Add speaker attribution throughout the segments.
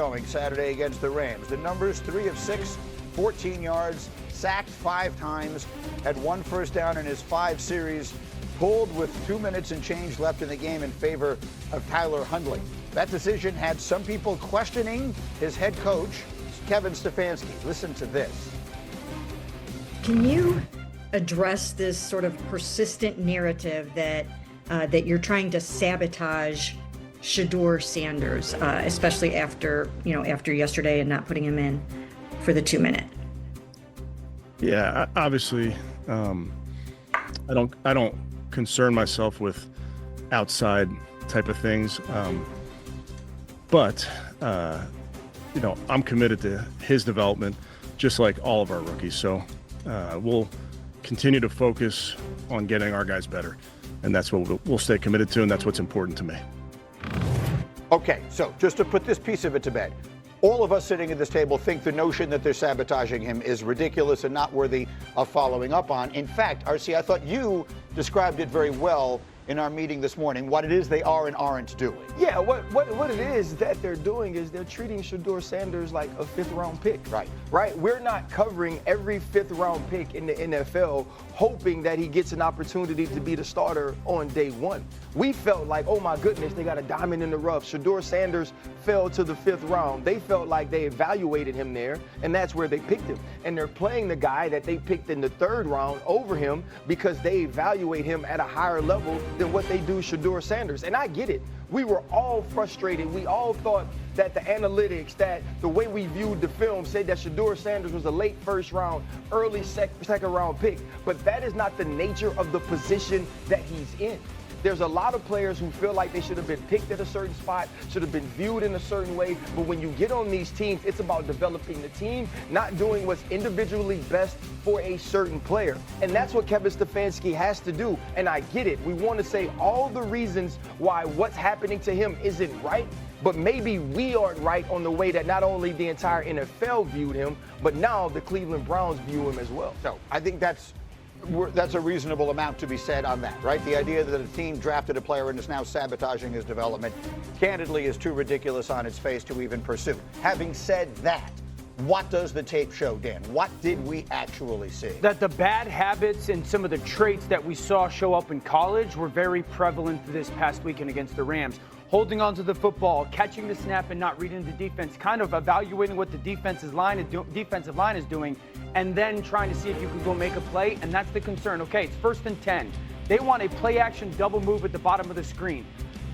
Speaker 1: showing Saturday against the Rams. The numbers: 3 of 6, 14 yards, sacked 5 times, had 1 first down in his 5 series, pulled with 2 minutes and change left in the game in favor of Tyler Hundley. That decision had some people questioning his head coach, Kevin Stefanski. Listen to this.
Speaker 2: Can you address this sort of persistent narrative that that you're trying to sabotage Shedeur Sanders, especially after yesterday and not putting him in for the 2-minute?
Speaker 3: Yeah, obviously, I don't concern myself with outside type of things, but I'm committed to his development, just like all of our rookies. So we'll continue to focus on getting our guys better, and that's what we'll stay committed to, and that's what's important to me.
Speaker 1: Okay, so just to put this piece of it to bed, all of us sitting at this table think the notion that they're sabotaging him is ridiculous and not worthy of following up on. In fact, RC, I thought you described it very well in our meeting this morning, what it is they are and aren't doing.
Speaker 4: Yeah, what it is that they're doing is they're treating Shedeur Sanders like a 5th-round pick. Right? We're not covering every 5th-round pick in the NFL hoping that he gets an opportunity to be the starter on day 1. We felt like, oh my goodness, they got a diamond in the rough. Shedeur Sanders fell to the 5th round. They felt like they evaluated him there, and that's where they picked him. And they're playing the guy that they picked in the 3rd round over him because they evaluate him at a higher level than what they do Shedeur Sanders. And I get it. We were all frustrated. We all thought that the analytics, that the way we viewed the film said that Shedeur Sanders was a late 1st round, early 2nd round pick. But that is not the nature of the position that he's in. There's a lot of players who feel like they should have been picked at a certain spot, should have been viewed in a certain way. But when you get on these teams, it's about developing the team, not doing what's individually best for a certain player. And that's what Kevin Stefanski has to do. And I get it. We want to say all the reasons why what's happening to him isn't right. But maybe we aren't right on the way that not only the entire NFL viewed him, but now the Cleveland Browns view him as well.
Speaker 1: So I think that's a reasonable amount to be said on that, right? The idea that a team drafted a player and is now sabotaging his development, candidly, is too ridiculous on its face to even pursue. Having said that, what does the tape show, Dan? What did we actually see?
Speaker 5: That the bad habits and some of the traits that we saw show up in college were very prevalent this past weekend against the Rams. Holding on to the football, catching the snap and not reading the defense, kind of evaluating what the defensive line is doing, and then trying to see if you can go make a play, and that's the concern. Okay, it's 1st and 10. They want a play-action double move at the bottom of the screen.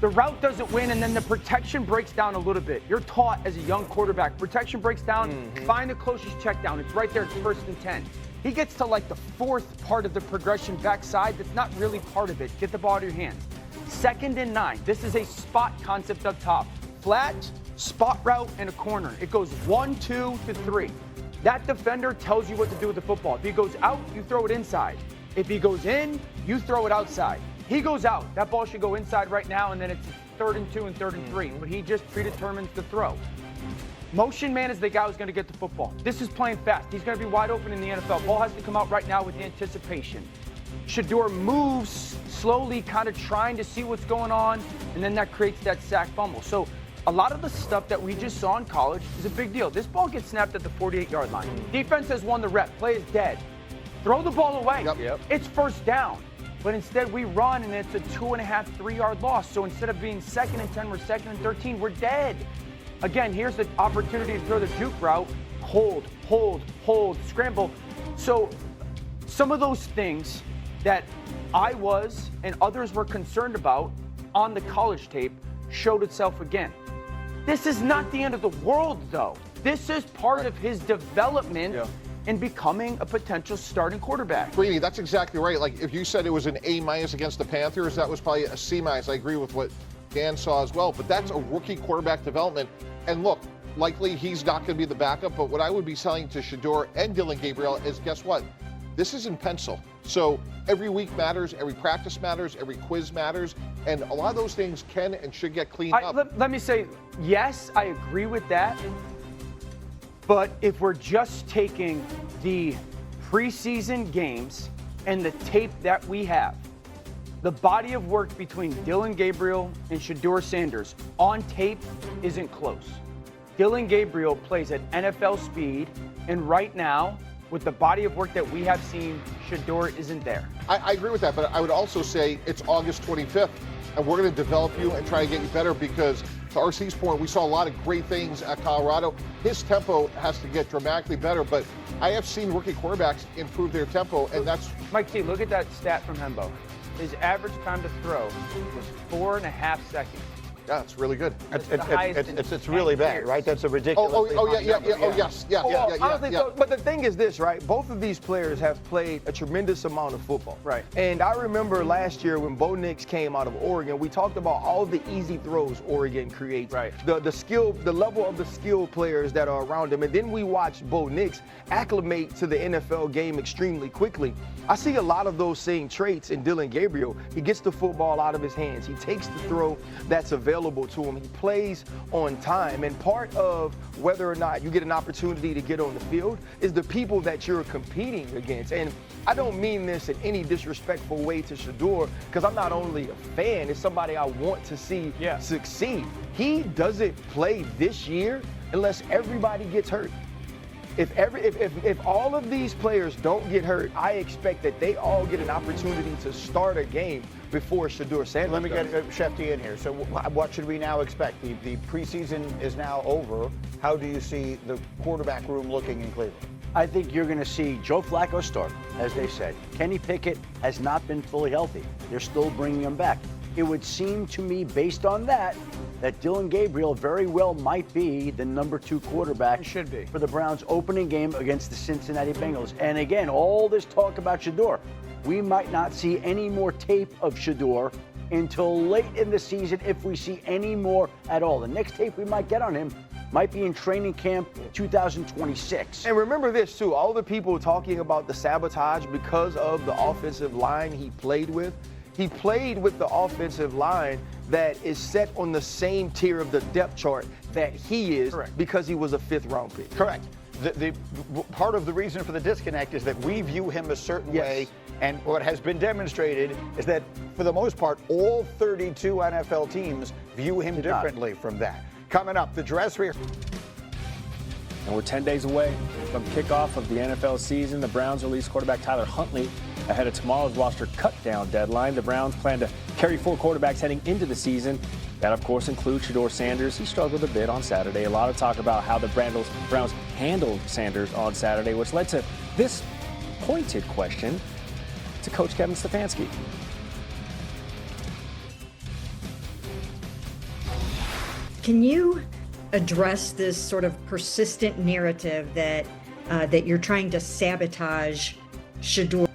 Speaker 5: The route doesn't win, and then the protection breaks down a little bit. You're taught as a young quarterback, protection breaks down, find the closest check down. It's right there, it's 1st and 10. He gets to like the 4th part of the progression backside that's not really part of it. Get the ball out of your hands. 2nd and 9. This is a spot concept up top. Flat, spot route, and a corner. It goes 1, 2 to 3. That defender tells you what to do with the football. If he goes out, you throw it inside. If he goes in, you throw it outside. He goes out. That ball should go inside right now, and then it's 3rd and 2 and 3rd and 3. But he just predetermines the throw. Motion man is the guy who's going to get the football. This is playing fast. He's going to be wide open in the NFL. Ball has to come out right now with the anticipation. Shedeur moves slowly, kind of trying to see what's going on, and then that creates that sack fumble. So a lot of the stuff that we just saw in college is a big deal. This ball gets snapped at the 48-yard line. Defense has won the rep. Play is dead. Throw the ball away.
Speaker 4: Yep.
Speaker 5: It's 1st down. But instead we run, and it's a 2.5, 3-yard loss. So instead of being 2nd and 10, we're 2nd and 13. We're dead. Again, here's the opportunity to throw the juke route. Hold, scramble. So some of those things that I was and others were concerned about on the college tape showed itself again. This is not the end of the world, though. This is part of his development in becoming a potential starting quarterback.
Speaker 6: Greeny, that's exactly right. Like, if you said it was an A- against the Panthers, that was probably a C-. I agree with what Dan saw as well, but that's a rookie quarterback development. And look, likely he's not going to be the backup, but what I would be saying to Shedeur and Dillon Gabriel is, guess what? This is in pencil. So every week matters, every practice matters, every quiz matters, and a lot of those things can and should get cleaned up.
Speaker 5: Let me say, yes, I agree with that. But if we're just taking the preseason games and the tape that we have, the body of work between Dillon Gabriel and Shedeur Sanders on tape isn't close. Dillon Gabriel plays at NFL speed, and right now, with the body of work that we have seen, Shedeur isn't there.
Speaker 6: I agree with that, but I would also say it's August 25th, and we're going to develop you and try to get you better because, to RC's point, we saw a lot of great things at Colorado. His tempo has to get dramatically better, but I have seen rookie quarterbacks improve their tempo, and that's...
Speaker 5: Mike T, look at that stat from Hembo. His average time to throw was 4.5 seconds.
Speaker 6: Yeah, it's really good.
Speaker 1: It's really bad, right? That's a ridiculous.
Speaker 4: Honestly, but the thing is this, right? Both of these players have played a tremendous amount of football.
Speaker 5: Right.
Speaker 4: And I remember last year when Bo Nix came out of Oregon, we talked about all the easy throws Oregon creates.
Speaker 5: Right.
Speaker 4: The level of the skill players that are around him. And then we watched Bo Nix acclimate to the NFL game extremely quickly. I see a lot of those same traits in Dillon Gabriel. He gets the football out of his hands. He takes the throw that's available to him. He plays on time. And part of whether or not you get an opportunity to get on the field is the people that you're competing against. And I don't mean this in any disrespectful way to Shedeur, because I'm not only a fan, it's somebody I want to see succeed. He doesn't play this year unless everybody gets hurt. If all of these players don't get hurt, I expect that they all get an opportunity to start a game before Shedeur Sanders.
Speaker 1: Let me get Shefty in here. So what should we now expect? The preseason is now over. How do you see the quarterback room looking in Cleveland?
Speaker 7: I think you're going to see Joe Flacco start, as they said. Kenny Pickett has not been fully healthy. They're still bringing him back. It would seem to me, based on that Dillon Gabriel very well might be the number 2 quarterback for the Browns' opening game against the Cincinnati Bengals. And again, all this talk about Shedeur, we might not see any more tape of Shedeur until late in the season, if we see any more at all. The next tape we might get on him might be in training camp 2026.
Speaker 4: And remember this too, all the people talking about the sabotage because of the offensive line he played with. He played with the offensive line that is set on the same tier of the depth chart that he is.
Speaker 5: Correct.
Speaker 4: Because he was a 5th round pick.
Speaker 1: Correct. The part of the reason for the disconnect is that we view him a certain way, and what has been demonstrated is that for the most part, all 32 NFL teams view him differently from that. Coming up, the dress rehearsal.
Speaker 8: And we're 10 days away from kickoff of the NFL season. The Browns release quarterback Tyler Huntley ahead of tomorrow's roster cut-down deadline. The Browns plan to carry 4 quarterbacks heading into the season. That, of course, includes Shedeur Sanders. He struggled a bit on Saturday. A lot of talk about how the Browns handled Sanders on Saturday, which led to this pointed question to Coach Kevin Stefanski.
Speaker 2: Can you address this sort of persistent narrative that you're trying to sabotage Shedeur?